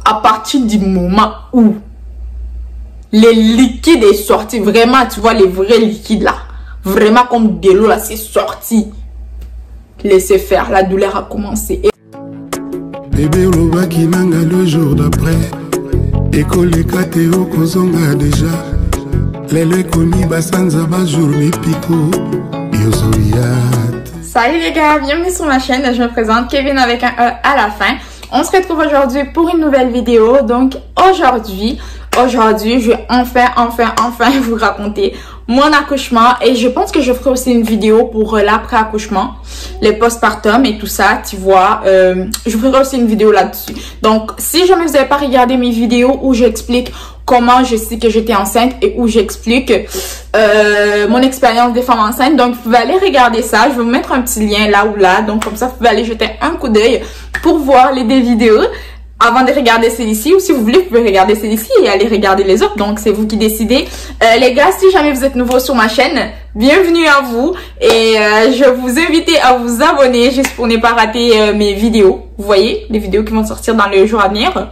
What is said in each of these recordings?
à partir du moment où les liquides est sorti, vraiment, tu vois, les vrais liquides là, vraiment comme de l'eau là, c'est sorti. Laissez faire, la douleur a commencé. Bébé Loba qui nanga le jour d'après. École Kateo Kozonga déjà. Lele Koni Basanza Bajourné Pico. Yosoyat. Salut les gars, bienvenue sur ma chaîne. Je me présente Kevin avec un E à la fin. On se retrouve aujourd'hui pour une nouvelle vidéo. Donc aujourd'hui, je vais enfin vous raconter mon accouchement. Et je pense que je ferai aussi une vidéo pour l'après-accouchement, les postpartum et tout ça, tu vois. Je ferai aussi une vidéo là-dessus. Donc, si jamais vous n'avez pas regardé mes vidéos où j'explique comment je sais que j'étais enceinte et où j'explique mon expérience des femmes enceintes, donc vous pouvez aller regarder ça. Je vais vous mettre un petit lien là ou là. Donc, comme ça, vous pouvez aller jeter un coup d'œil pour voir les deux vidéos avant de regarder celle-ci, ou si vous voulez, vous pouvez regarder celle-ci et aller regarder les autres. Donc, c'est vous qui décidez. Les gars, si jamais vous êtes nouveau sur ma chaîne, bienvenue à vous. Et je vous invite à vous abonner juste pour ne pas rater mes vidéos. Vous voyez, les vidéos qui vont sortir dans les jours à venir.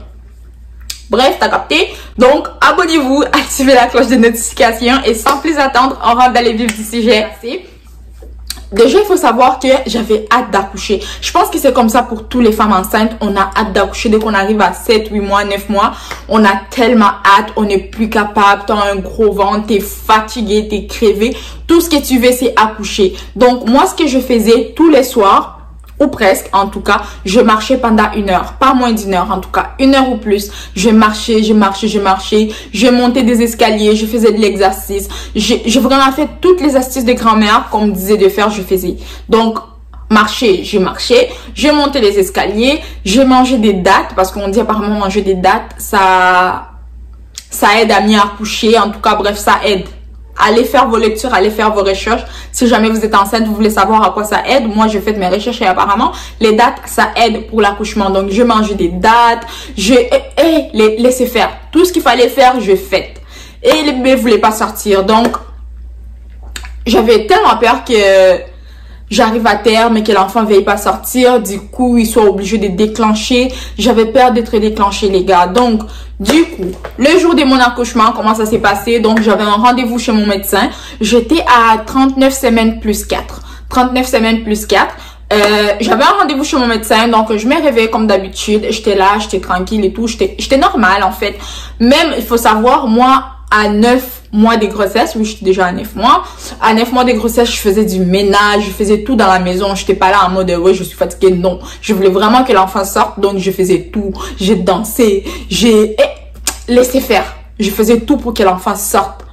Bref, t'as capté. Donc, abonnez-vous, activez la cloche de notification. Et sans plus attendre, on rentre dans les vifs du sujet. Déjà, il faut savoir que j'avais hâte d'accoucher. Je pense que c'est comme ça pour toutes les femmes enceintes. On a hâte d'accoucher dès qu'on arrive à 7, 8 mois, 9 mois. On a tellement hâte, on n'est plus capable. T'as un gros ventre, t'es fatigué, t'es crevé. Tout ce que tu veux, c'est accoucher. Donc, moi, ce que je faisais tous les soirs, ou presque, en tout cas, je marchais pendant 1 heure, pas moins d'1 heure, en tout cas 1 heure ou plus. Je marchais, je montais des escaliers, je faisais de l'exercice. J'ai vraiment fait toutes les astuces de grand-mère qu'on me disait de faire, je faisais. Donc, marcher, je montais les escaliers, je mangeais des dattes, parce qu'on dit apparemment manger des dattes, ça aide à mieux accoucher, en tout cas, bref, ça aide. Allez faire vos lectures, allez faire vos recherches. Si jamais vous êtes enceinte, vous voulez savoir à quoi ça aide. Moi, je fais mes recherches et apparemment, les dattes, ça aide pour l'accouchement. Donc, je mangeais des dattes. Laissez faire. Tout ce qu'il fallait faire, je fais. Et les bébés ne voulaient pas sortir. Donc, j'avais tellement peur que j'arrive à terme et que l'enfant ne veuille pas sortir. Du coup, il soit obligé de déclencher. J'avais peur d'être déclenché, les gars. Donc, du coup, le jour de mon accouchement, comment ça s'est passé? Donc, j'avais un rendez-vous chez mon médecin. J'étais à 39 semaines plus 4. 39 semaines plus 4. J'avais un rendez-vous chez mon médecin. Donc, je me réveillais comme d'habitude. J'étais là, j'étais tranquille et tout. J'étais normale, en fait. Même, il faut savoir, moi, à 9 mois de grossesse, oui, j'étais déjà à 9 mois. À 9 mois de grossesse, je faisais du ménage, je faisais tout dans la maison. J'étais pas là en mode, ouais, je suis fatiguée. Non. Je voulais vraiment que l'enfant sorte, donc je faisais tout. J'ai dansé, j'ai laissé faire. Je faisais tout pour que l'enfant sorte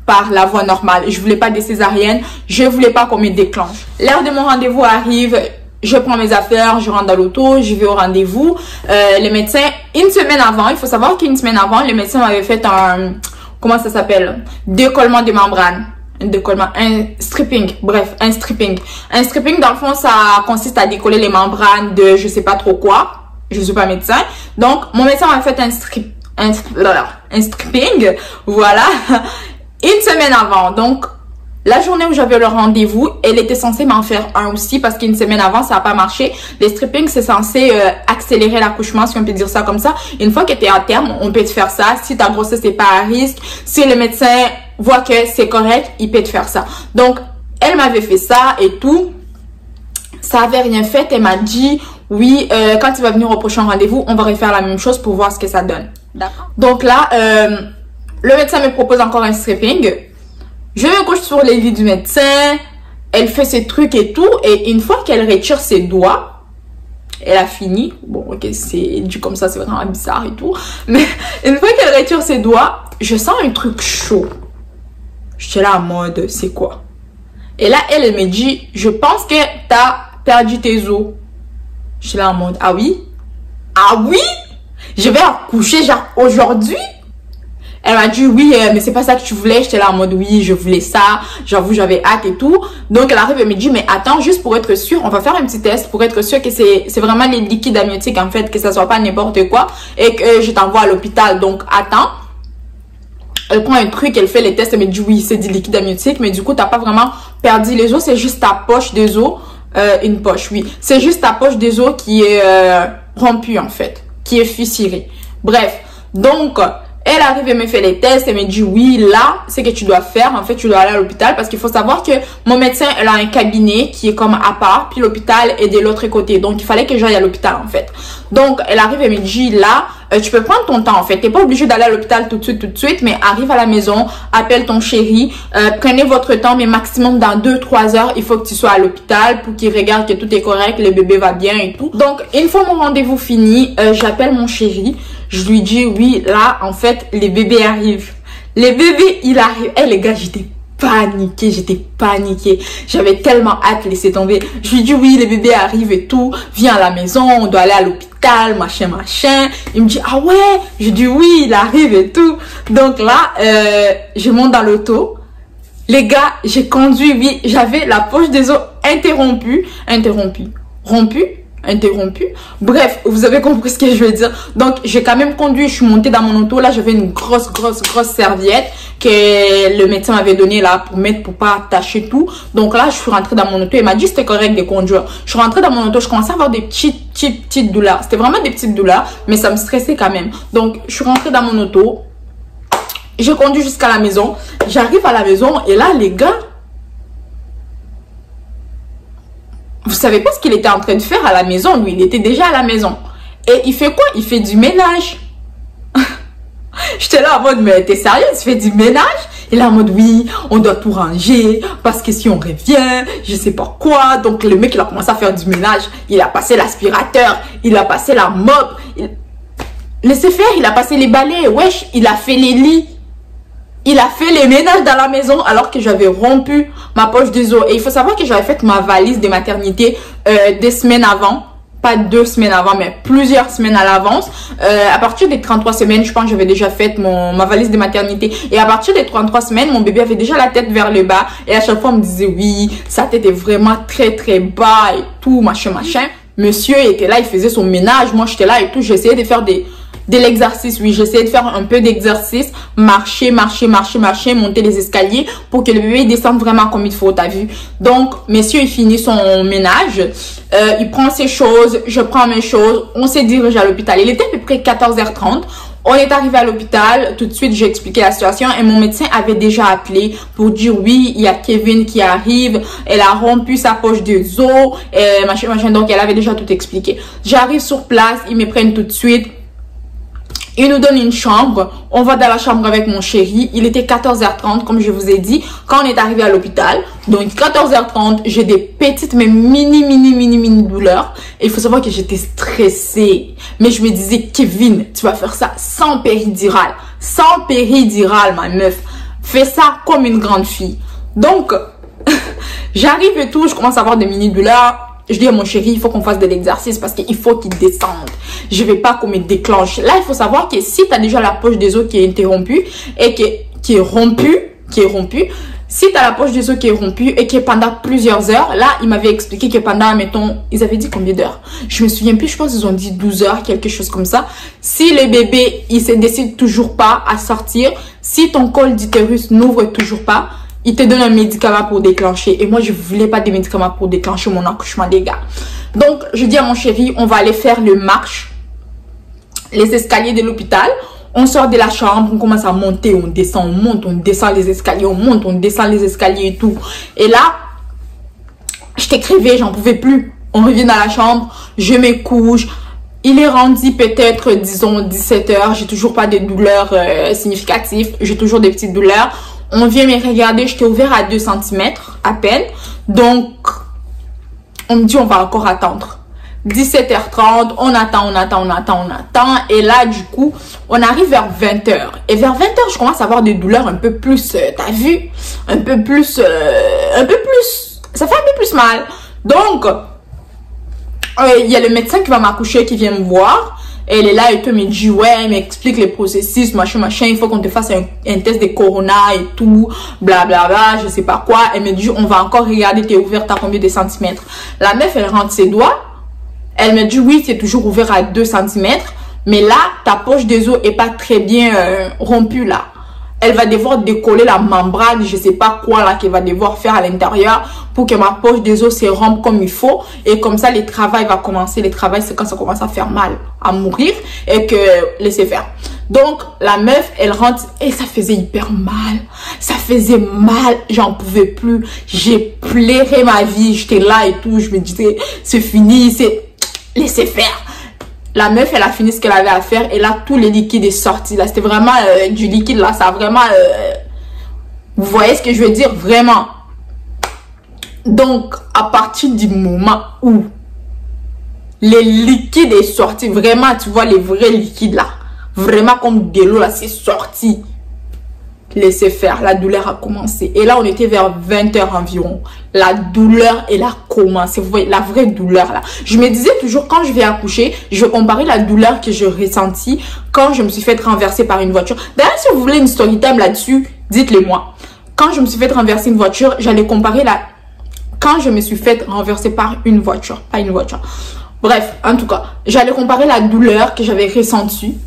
par la voie normale. Je voulais pas des césariennes, je voulais pas qu'on me déclenche. L'heure de mon rendez-vous arrive. Je prends mes affaires, je rentre dans l'auto, je vais au rendez-vous. Le médecin, une semaine avant, il faut savoir qu'une semaine avant, le médecin m'avait fait un, comment ça s'appelle? Décollement de membrane. Un stripping. Bref, un stripping. Un stripping, dans le fond, ça consiste à décoller les membranes de je sais pas trop quoi. Je suis pas médecin. Donc, mon médecin m'a fait un stripping. Voilà. Une semaine avant. Donc, la journée où j'avais le rendez-vous, elle était censée m'en faire un aussi parce qu'une semaine avant, ça n'a pas marché. Les stripping, c'est censé accélérer l'accouchement, si on peut dire ça comme ça. Une fois que tu es à terme, on peut te faire ça. Si ta grossesse n'est pas à risque, si le médecin voit que c'est correct, il peut te faire ça. Donc, elle m'avait fait ça et tout. Ça avait rien fait. Elle m'a dit, oui, quand tu vas venir au prochain rendez-vous, on va refaire la même chose pour voir ce que ça donne. D'accord. Donc là, le médecin me propose encore un stripping. Je me couche sur les lits du médecin, elle fait ses trucs et tout, et une fois qu'elle retire ses doigts, elle a fini. Bon, ok, c'est dit comme ça, c'est vraiment bizarre et tout, mais une fois qu'elle retire ses doigts, je sens un truc chaud. J'étais là en mode, c'est quoi? Et là, elle me dit, je pense que t'as perdu tes os. J'étais là en mode, ah oui? Ah oui? Je vais accoucher genre aujourd'hui? Elle m'a dit oui, mais c'est pas ça que tu voulais. J'étais là en mode oui, je voulais ça. J'avoue, j'avais hâte et tout. Donc elle arrive et me dit mais attends, juste pour être sûr, on va faire un petit test pour être sûr que c'est vraiment les liquides amniotiques en fait, que ça soit pas n'importe quoi et que je t'envoie à l'hôpital. Donc attends. Elle prend un truc, elle fait les tests, elle me dit oui, c'est du liquide amniotique, mais du coup t'as pas vraiment perdu les os, c'est juste ta poche des os, une poche, oui. C'est juste ta poche des os qui est rompue en fait, qui est fissurée. Bref, donc, elle arrive et me fait les tests et me dit oui, là, c'est que tu dois faire. En fait, tu dois aller à l'hôpital parce qu'il faut savoir que mon médecin, elle a un cabinet qui est comme à part, puis l'hôpital est de l'autre côté. Donc, il fallait que j'aille à l'hôpital, en fait. Donc, elle arrive et me dit là, tu peux prendre ton temps, en fait. T'es pas obligé d'aller à l'hôpital tout de suite, mais arrive à la maison, appelle ton chéri, prenez votre temps, mais maximum dans 2-3 heures, il faut que tu sois à l'hôpital pour qu'il regarde que tout est correct, le bébé va bien et tout. Donc, une fois mon rendez-vous fini, j'appelle mon chéri. Je lui dis, oui, là, en fait, les bébés arrivent. Les bébés, il arrive. Eh, les gars, j'étais paniquée. J'avais tellement hâte de laisser tomber. Je lui dis, oui, les bébés arrivent et tout. Viens à la maison, on doit aller à l'hôpital, machin. Il me dit, ah ouais? Je dis, oui, il arrive et tout. Donc là, je monte dans l'auto. Les gars, j'ai conduit, oui, j'avais la poche des os interrompue. Bref, vous avez compris ce que je veux dire. Donc, j'ai quand même conduit, je suis montée dans mon auto. Là, j'avais une grosse serviette que le médecin m'avait donnée là pour mettre, pour pas attacher tout. Donc là, je suis rentrée dans mon auto. Il m'a dit c'était correct de conduire. Je suis rentrée dans mon auto, je commençais à avoir des petites douleurs. C'était vraiment des petites douleurs, mais ça me stressait quand même. Donc, je suis rentrée dans mon auto. J'ai conduit jusqu'à la maison. J'arrive à la maison et là, les gars, vous savez pas ce qu'il était en train de faire à la maison, lui. Il était déjà à la maison. Et il fait quoi? Il fait du ménage. J'étais là en mode, mais t'es sérieux? Tu fais du ménage? Il est en mode, oui, on doit tout ranger. Parce que si on revient, je sais pas quoi. Donc le mec, il a commencé à faire du ménage. Il a passé l'aspirateur. Il a passé la mop. Laissez faire, il a passé les balais. Wesh, il a fait les lits. Il a fait les ménages dans la maison alors que j'avais rompu ma poche des os. Et il faut savoir que j'avais fait ma valise de maternité des semaines avant. Pas 2 semaines avant, mais plusieurs semaines à l'avance. À partir des 33 semaines, je pense que j'avais déjà fait ma valise de maternité. Et à partir des 33 semaines, mon bébé avait déjà la tête vers le bas. Et à chaque fois, on me disait, oui, sa tête est vraiment très bas et tout, machin. Monsieur était là, il faisait son ménage. Moi, j'étais là et tout. J'essayais de faire de l'exercice, oui, j'essayais de faire un peu d'exercice, marcher, monter les escaliers pour que le bébé descende vraiment comme il faut, t'as vu. Donc, monsieur, il finit son ménage, il prend ses choses, je prends mes choses, on s'est dirigé à l'hôpital. Il était à peu près 14h30, on est arrivé à l'hôpital, tout de suite, j'ai expliqué la situation et mon médecin avait déjà appelé pour dire oui, il y a Kevin qui arrive, elle a rompu sa poche des os, machin, donc elle avait déjà tout expliqué. J'arrive sur place, ils me prennent tout de suite. Il nous donne une chambre. On va dans la chambre avec mon chéri. Il était 14h30, comme je vous ai dit, quand on est arrivé à l'hôpital. Donc, 14h30, j'ai des petites, mais mini douleurs. Et il faut savoir que j'étais stressée. Mais je me disais, Kevin, tu vas faire ça sans péridurale. Sans péridurale, ma meuf. Fais ça comme une grande fille. Donc, j'arrive et tout. Je commence à avoir des mini douleurs. Je dis à mon chéri, il faut qu'on fasse de l'exercice parce qu'il faut qu'il descende. Je vais pas qu'on me déclenche. Là, il faut savoir que si tu as déjà la poche des os qui est interrompue et qui est rompue, si tu as la poche des os qui est rompue et qui est pendant plusieurs heures, là, il m'avait expliqué que pendant, mettons, ils avaient dit combien d'heures? Je me souviens plus, je pense qu'ils ont dit 12 heures, quelque chose comme ça. Si le bébé, il se décide toujours pas à sortir, si ton col d'utérus n'ouvre toujours pas, il te donne un médicament pour déclencher. Et moi, je voulais pas des médicaments pour déclencher mon accouchement, les gars. Donc, je dis à mon chéri, on va aller faire le marche, les escaliers de l'hôpital. On sort de la chambre, on commence à monter, on descend, on monte, on descend les escaliers, on monte, on descend les escaliers et tout. Et là, j'étais crevée, j'en pouvais plus. On revient dans la chambre, je me couche. Il est rendu peut-être, disons, 17 h. J'ai toujours pas de douleurs significatives. J'ai toujours des petites douleurs. On vient me regarder, j'étais ouvert à 2 cm à peine. Donc, on me dit on va encore attendre. 17h30, on attend. Et là, du coup, on arrive vers 20h. Et vers 20h, je commence à avoir des douleurs un peu plus, t'as vu? Un peu plus, ça fait un peu plus mal. Donc, il y a le médecin qui va m'accoucher, qui vient me voir. Elle est là et tout, me dit, ouais, elle m'explique les processus, machin, il faut qu'on te fasse un test de corona et tout, blablabla, je sais pas quoi. Elle me dit, on va encore regarder, t'es ouverte à combien de centimètres. La meuf, elle rentre ses doigts. Elle me dit, oui, c'est toujours ouvert à 2 cm. Mais là, ta poche des os est pas très bien rompue, là. elle va devoir décoller la membrane, je sais pas quoi là qu'elle va devoir faire à l'intérieur pour que ma poche des os se rompe comme il faut. Et comme ça, le travail va commencer. Le travail, c'est quand ça commence à faire mal, à mourir et que laissez faire. Donc, la meuf, elle rentre et ça faisait hyper mal. Ça faisait mal, j'en pouvais plus. J'ai pleuré ma vie, j'étais là et tout. Je me disais, c'est fini, c'est laissez faire. La meuf, elle a fini ce qu'elle avait à faire et là, tout le liquide est sorti. Là, c'était vraiment du liquide. Là, ça a vraiment... vous voyez ce que je veux dire? Vraiment. Donc, à partir du moment où le liquide est sorti, vraiment, tu vois, les vrais liquides là, vraiment comme de l'eau là, c'est sorti. Laissez faire, la douleur a commencé. Et là, on était vers 20 h environ. La douleur, elle a commencé. Vous voyez, la vraie douleur là. Je me disais toujours, quand je vais accoucher, je vais comparer la douleur que je ressentis quand je me suis fait renverser par une voiture. D'ailleurs, si vous voulez une story time là-dessus, dites-le moi. Quand je me suis fait renverser une voiture, j'allais comparer la... Quand je me suis fait renverser par une voiture, pas une voiture. Bref, en tout cas, j'allais comparer la douleur que j'avais ressentie.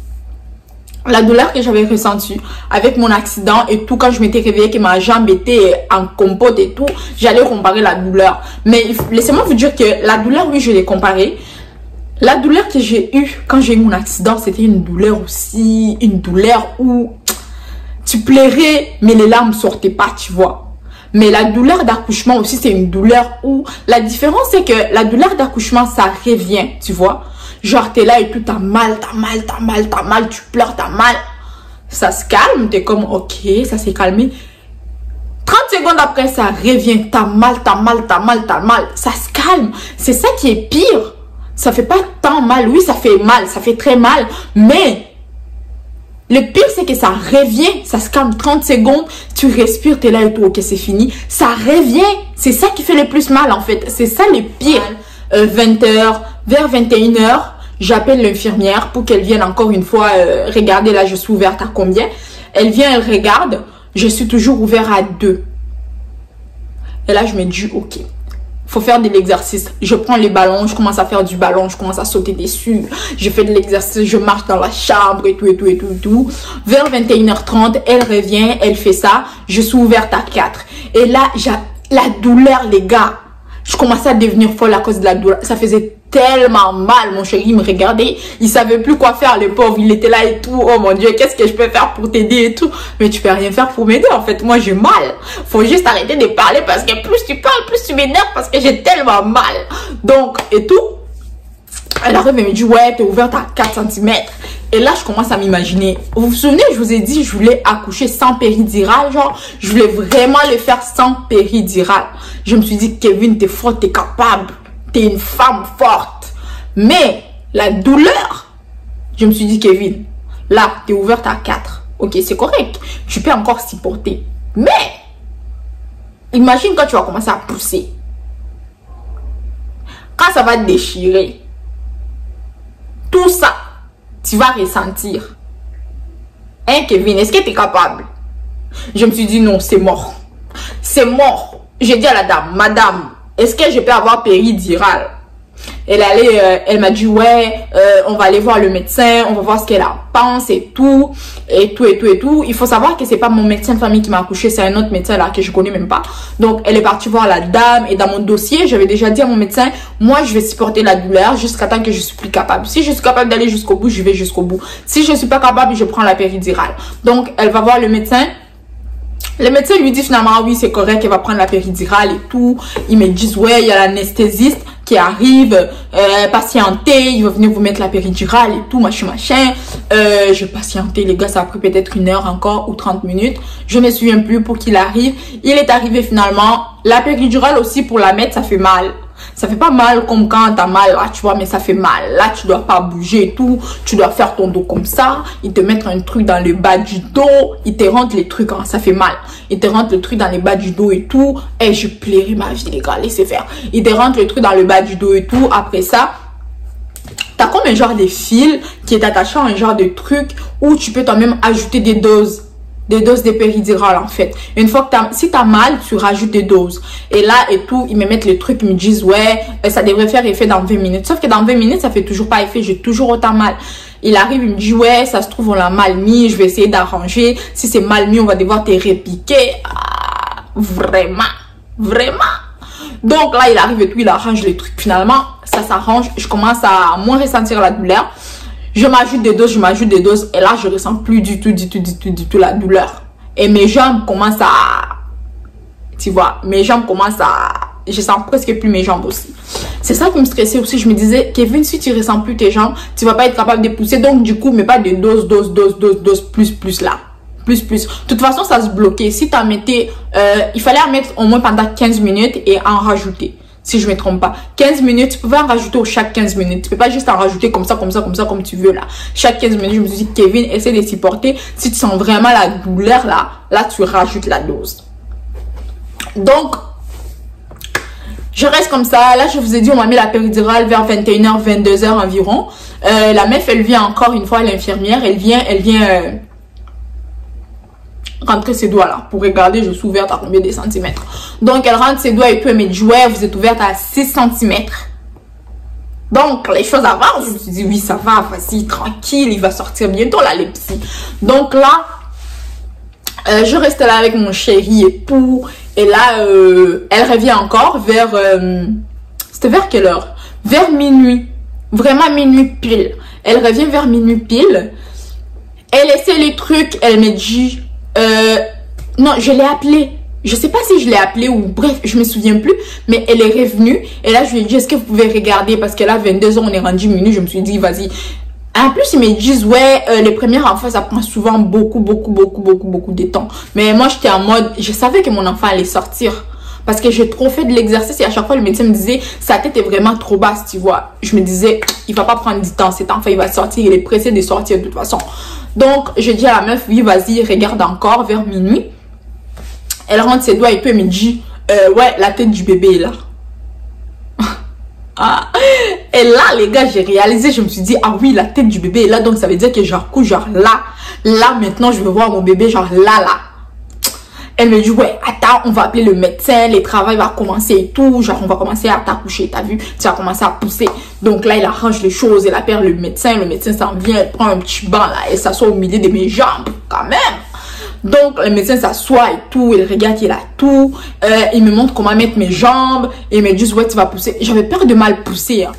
La douleur que j'avais ressentie avec mon accident et tout, quand je m'étais réveillée, que ma jambe était en compote et tout, j'allais comparer la douleur. Mais laissez-moi vous dire que la douleur, oui, je l'ai comparée. La douleur que j'ai eue quand j'ai eu mon accident, c'était une douleur aussi, une douleur où tu pleurais, mais les larmes sortaient pas, tu vois. Mais la douleur d'accouchement aussi, c'est une douleur où... La différence, c'est que la douleur d'accouchement, ça revient, tu vois. Genre, t'es là et tout, t'as mal, tu pleures, t'as mal. Ça se calme, t'es comme, ok, ça s'est calmé. 30 secondes après, ça revient, t'as mal. Ça se calme. C'est ça qui est pire. Ça fait pas tant mal. Oui, ça fait mal, ça fait très mal. Mais... le pire, c'est que ça revient, ça se calme 30 secondes, tu respires, t'es là et tout, ok, c'est fini. Ça revient, c'est ça qui fait le plus mal en fait, c'est ça le pire. 20 h, vers 21 h, j'appelle l'infirmière pour qu'elle vienne encore une fois regarder, là je suis ouverte à combien. Elle vient, elle regarde, je suis toujours ouverte à 2. Et là je me dis, ok. Faut faire de l'exercice. Je prends les ballons, je commence à faire du ballon, je commence à sauter dessus. Je fais de l'exercice, je marche dans la chambre et tout. Vers 21 h 30, elle revient, elle fait ça. Je suis ouverte à 4. Et là, la douleur, les gars. Je commençais à devenir folle à cause de la douleur. Ça faisait tellement mal. Mon chéri, il me regardait. Il savait plus quoi faire, le pauvre. Il était là et tout. Oh mon Dieu, qu'est-ce que je peux faire pour t'aider et tout. Mais tu peux rien faire pour m'aider. En fait, moi, j'ai mal. Faut juste arrêter de parler parce que plus tu parles, plus tu m'énerves parce que j'ai tellement mal. Donc, et tout. Elle arrive et me dit, ouais, t'es ouverte à 4 cm. Et là, je commence à m'imaginer. Vous vous souvenez, je vous ai dit, je voulais accoucher sans péridurale. Genre, je voulais vraiment le faire sans péridurale. Je me suis dit, Kevin, t'es forte, t'es capable. T'es une femme forte. Mais, la douleur, je me suis dit, Kevin, là, t'es ouverte à 4. Ok, c'est correct. Tu peux encore supporter. Mais, imagine quand tu vas commencer à pousser. Quand ça va te déchirer. Tout ça, tu vas ressentir. Hein, Kevin, est-ce que tu es capable? Je me suis dit, non, c'est mort. C'est mort. J'ai dit à la dame, madame, est-ce que je peux avoir péridurale? Elle m'a dit, ouais, on va aller voir le médecin, on va voir ce qu'elle en pense et tout. Il faut savoir que c'est pas mon médecin de famille qui m'a accouché, c'est un autre médecin là que je connais même pas. Donc, elle est partie voir la dame et dans mon dossier, j'avais déjà dit à mon médecin, moi, je vais supporter la douleur jusqu'à temps que je suis plus capable. Si je suis capable d'aller jusqu'au bout, je vais jusqu'au bout. Si je suis pas capable, je prends la péridurale. Donc, elle va voir le médecin. Le médecin lui dit finalement, oui, c'est correct, elle va prendre la péridurale et tout. Ils me disent, ouais, il y a l'anesthésiste qui arrive, patientez, il va venir vous mettre la péridurale et tout, machin. Je patientais, les gars, ça a pris peut-être 1 heure encore ou 30 minutes. Je me souviens plus pour qu'il arrive. Il est arrivé finalement. La péridurale aussi, pour la mettre, ça fait mal. Ça fait pas mal comme quand t'as mal là, tu vois, mais ça fait mal. Là, tu dois pas bouger et tout. Tu dois faire ton dos comme ça. Ils te mettent un truc dans le bas du dos. Ils te rentrent les trucs, hein, ça fait mal. Ils te rentrent le truc dans le bas du dos et tout. Et je plairais ma vie, les gars, laissez faire. Ils te rentrent le truc dans le bas du dos et tout. Après ça, t'as comme un genre de fil qui est attaché à un genre de truc où tu peux toi-même ajouter des doses. Des doses de péridurale en fait. Une fois que si t'as mal, tu rajoutes des doses. Et là et tout, ils me mettent le truc, ils me disent ouais, ça devrait faire effet dans 20 minutes. Sauf que dans 20 minutes, ça fait toujours pas effet. J'ai toujours autant mal. Il arrive, il me dit, ouais, ça se trouve, on l'a mal mis, je vais essayer d'arranger. Si c'est mal mis, on va devoir te répiquer. Ah, vraiment, vraiment. Donc là, il arrive et tout, il arrange les trucs. Finalement, ça s'arrange. Je commence à moins ressentir la douleur. Je m'ajoute des doses, et là, je ressens plus du tout la douleur. Et mes jambes commencent à... Tu vois, mes jambes commencent à... Je sens presque plus mes jambes aussi. C'est ça qui me stressait aussi. Je me disais, Kevin, si tu ressens plus tes jambes, tu vas pas être capable de pousser. Donc, du coup, mais pas de dose, plus là. Plus. De toute façon, ça se bloquait. Si tu en mettais... il fallait en mettre au moins pendant 15 minutes et en rajouter. Si je me trompe pas. 15 minutes, tu pouvais en rajouter chaque 15 minutes. Tu peux pas juste en rajouter comme ça, comme tu veux là. Chaque 15 minutes, je me suis dit, Kevin, essaie de supporter. Si tu sens vraiment la douleur là, tu rajoutes la dose. Donc, je reste comme ça. Là, je vous ai dit, on m'a mis la péridurale vers 21h, 22h environ. La meuf, elle vient encore une fois, l'infirmière. Elle vient rentrer ses doigts là pour regarder je suis ouverte à combien de centimètres. Donc elle rentre ses doigts et tout, elle me dit ouais, vous êtes ouverte à 6 centimètres. Donc les choses avancent. Je me suis dit oui, ça va, vas-y, tranquille, il va sortir bientôt là les psys. Donc là je reste là avec mon chéri et tout, et là elle revient encore vers c'était vers quelle heure? Vers minuit, vraiment minuit pile. Elle revient vers minuit pile, elle essaie les trucs, elle me dit non, je l'ai appelée. Je sais pas si je l'ai appelée ou bref, je me souviens plus. Mais elle est revenue. Et là, je lui ai dit, est-ce que vous pouvez regarder? Parce que là, 22h, on est rendu minuit. Je me suis dit, vas-y. En plus, ils me disent, ouais, les premiers enfants, ça prend souvent beaucoup de temps. Mais moi, j'étais en mode, je savais que mon enfant allait sortir. Parce que j'ai trop fait de l'exercice et à chaque fois, le médecin me disait, sa tête est vraiment trop basse, tu vois. Je me disais, il va pas prendre du temps. Cet enfant, il va sortir. Il est pressé de sortir de toute façon. Donc, je dis à la meuf, oui, vas-y, regarde encore vers minuit. Elle rentre ses doigts et puis elle me dit, ouais, la tête du bébé est là. Ah. Et là, les gars, j'ai réalisé, je me suis dit, ah oui, la tête du bébé est là. Donc, ça veut dire que genre, là. Là, maintenant, je veux voir mon bébé, genre là. Elle me dit, ouais, attends, on va appeler le médecin, le travail va commencer et tout. Genre, on va commencer à t'accoucher, t'as vu? Tu vas commencer à pousser. Donc là, il arrange les choses, il appelle le médecin s'en vient, il prend un petit banc là, et s'assoit au milieu de mes jambes, quand même. Donc, le médecin s'assoit et tout, il regarde, il a tout. Il me montre comment mettre mes jambes, et il me dit, ouais, tu vas pousser. J'avais peur de mal pousser. Hein.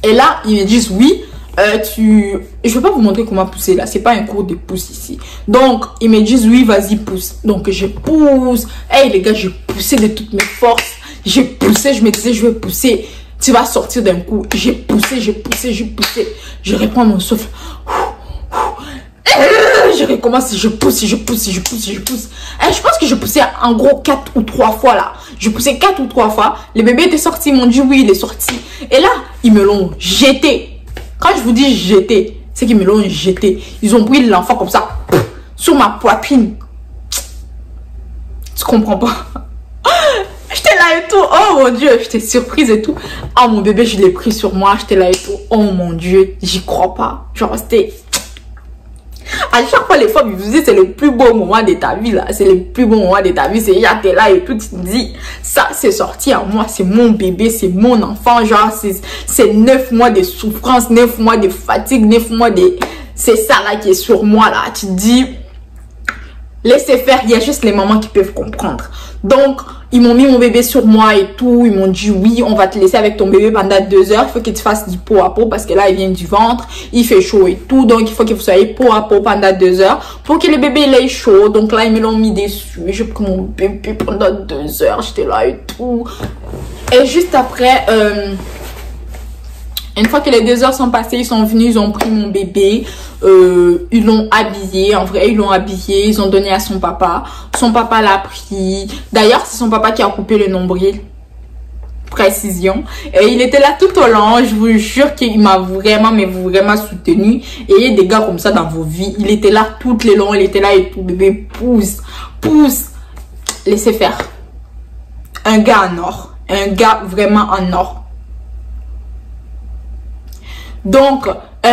Et là, ils me disent, oui. Je vais pas vous montrer comment pousser là, c'est pas un cours de pouce ici. Donc ils me disent oui, vas-y, pousse. Donc je pousse. Hey les gars, j'ai poussé de toutes mes forces. J'ai poussé, je me disais je vais pousser, tu vas sortir d'un coup. J'ai poussé. Je reprends mon souffle. Je recommence, je pousse. Et je pense que je poussais en gros 4 ou 3 fois là. Je poussais 4 ou 3 fois. Le bébé était sorti, ils m'ont dit oui, il est sorti. Et là, ils me l'ont jeté. Quand je vous dis jeter, c'est qu'ils me l'ont jeté. Ils ont pris l'enfant comme ça, sur ma poitrine. Tu comprends pas? J'étais là et tout. Oh mon Dieu, j'étais surprise et tout. Oh mon bébé, je l'ai pris sur moi. J'étais là et tout. Oh mon Dieu, j'y crois pas. Genre, c'était... À chaque fois, les femmes, ils vous disent, c'est le plus beau moment de ta vie, là. C'est le plus beau moment de ta vie. C'est là, t'es là et tout, tu te dis, ça, c'est sorti à moi. C'est mon bébé, c'est mon enfant. Genre, c'est 9 mois de souffrance, 9 mois de fatigue, 9 mois de... C'est ça, là, qui est sur moi, là. Tu te dis, laissez faire. Il y a juste les mamans qui peuvent comprendre. Donc, ils m'ont mis mon bébé sur moi et tout. Ils m'ont dit, oui, on va te laisser avec ton bébé pendant 2 heures. Il faut que tu fasses du pot à pot parce que là, il vient du ventre. Il fait chaud et tout. Donc, il faut que vous soyez pot à pot pendant 2 heures pour que le bébé il ait chaud. Donc là, ils me l'ont mis dessus. J'ai pris mon bébé pendant 2 heures. J'étais là et tout. Et juste après... une fois que les 2 heures sont passées, ils sont venus, ils ont pris mon bébé, ils l'ont habillé, en vrai, ils l'ont habillé, ils ont donné à son papa. Son papa l'a pris. D'ailleurs, c'est son papa qui a coupé le nombril. Précision. Et il était là tout au long, je vous jure qu'il m'a vraiment, mais vraiment soutenu. Et il y a des gars comme ça dans vos vies. Il était là tout le long, il était là et tout. Bébé, pousse. Laissez faire. Un gars en or. Un gars vraiment en or. Donc,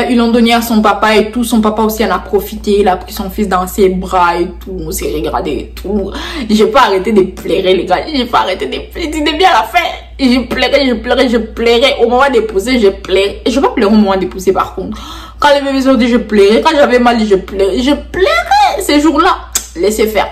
ils l'ont donné à son papa et tout. Son papa aussi en a profité. Il a pris son fils dans ses bras et tout. On s'est regardé et tout. J'ai pas arrêté de pleurer, les gars. J'ai pas arrêté de pleurer. C'était bien à la fin. Je pleurais. Au moment de pousser, je pleurais. Je vais pas pleurer au moment de pousser, par contre. Quand les bébés ont dit, je pleurais. Quand j'avais mal, je pleurais. Je pleurais ces jours-là. Laissez faire.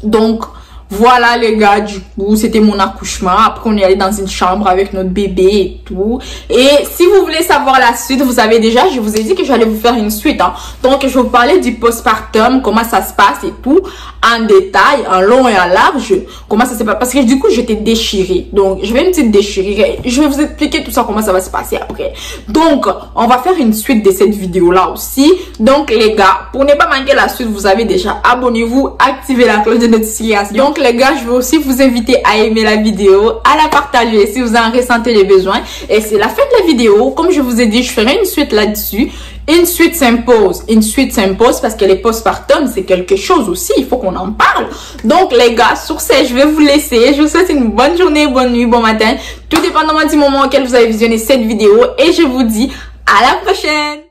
Donc, voilà les gars, du coup, c'était mon accouchement. Après, on est allé dans une chambre avec notre bébé et tout. Et si vous voulez savoir la suite, vous savez déjà, je vous ai dit que j'allais vous faire une suite. Hein. Donc, je vais vous parler du postpartum, comment ça se passe et tout, en détail, en long et en large. Comment ça se passe. Parce que du coup, j'étais déchirée. Donc, je vais une petite déchirer. Je vais vous expliquer tout ça, comment ça va se passer après. Donc, on va faire une suite de cette vidéo-là aussi. Donc, les gars, pour ne pas manquer la suite, vous savez déjà, abonnez-vous, activez la cloche de notification. Donc, les gars, je veux aussi vous inviter à aimer la vidéo, à la partager si vous en ressentez les besoins. Et c'est la fin de la vidéo. Comme je vous ai dit, je ferai une suite là-dessus. Une suite s'impose. Une suite s'impose parce que les postpartum, c'est quelque chose aussi. Il faut qu'on en parle. Donc, les gars, sur ce, je vais vous laisser. Je vous souhaite une bonne journée, bonne nuit, bon matin. Tout dépendamment du moment auquel vous avez visionné cette vidéo. Et je vous dis à la prochaine.